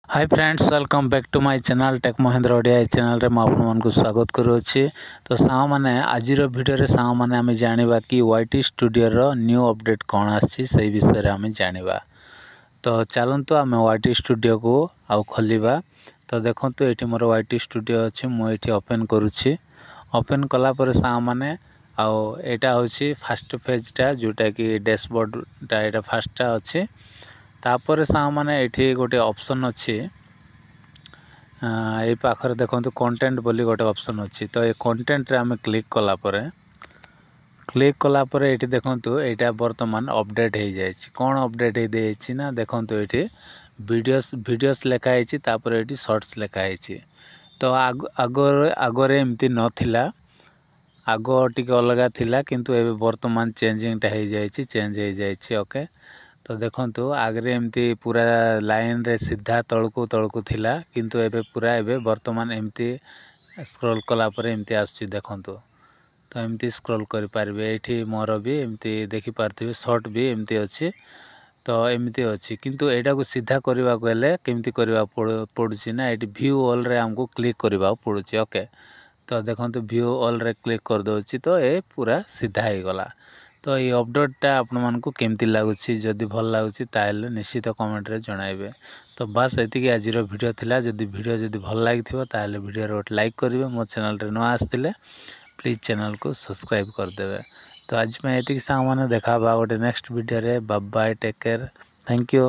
Hi friends, welcome back to my channel tech Mahendra Odia channel रे आपको स्वागत करुच्ची। तो साँग मैंने आज भिडियो साँग मैंने आम जाना कि वाईटी स्टूडियो रो न्यू अपडेट कौन आसी से विषय रे आम जाना। तो चलतु आम वाईटी स्टूडियो को आउ खोलिबा। तो देखो ये मोर वाईटी स्टूडियो अच्छी मुझे ओपन करुच्ची। ओपन कलापर साँग मैंने आईटा हूँ फास्ट पेजटा जोटा कि डैशबोर्डटा यहाँ फास्टा अच्छी। तापर साँग मैंने ये गोटे ऑप्शन अच्छी ये पाखर देखो कंटेंट बोली गोटे ऑप्शन अच्छी। तो ये कंटेंट रे आम क्लिक कलापर ये देखो यहाँ बर्तमान अपडेट हो जाए। कौन अपडेट हो ना देखो ये वीडियोस लिखाई तापर ये शॉर्ट्स लिखाई। तो आगर एमती नथिला, आग टिके अलग थिला किंतु एबे वर्तमान चेंजिंगटा हो जाए, चेंज हो जाए। ओके, तो देखो आगे एमती पूरा लाइन रे सीधा तलकू तलकू थिला किंतु एबे पूरा एबे वर्तमान एमती स्क्रॉल कला पर एमती आसुची देखो। तो एमती स्क्रॉल कर पारबे। एठी मोर भी एमती देखि पारथिबे, शॉर्ट भी एमती अच्छी। तो एमती अच्छी किंतु एटा को सीधा करबा को हेले केमती करबा पड़ुची ना, एठी व्यू ऑल रे हमको क्लिक करबा पड़ुची। ओके, तो देखो व्यू ऑल रे क्लिक कर दोची तो ये पूरा सीधा हो गला। तो ये अपडेटटा आपण को केमती लगुच, जदि भल लगुच ताले निश्चित कमेंट रे जणाइबे। तो बस एतिकी आज वीडियो थिला। जदि वीडियो जदि भल लागिथिबो ताले वीडियो रे गोटे लाइक करिवे। मो चैनल रे न आस्थिले प्लीज चैनल को सब्सक्राइब कर देबे। तो आज मैं एतिकी सामान देखा गोटे नेक्स्ट वीडियो रे। Bye bye, take care, thank you.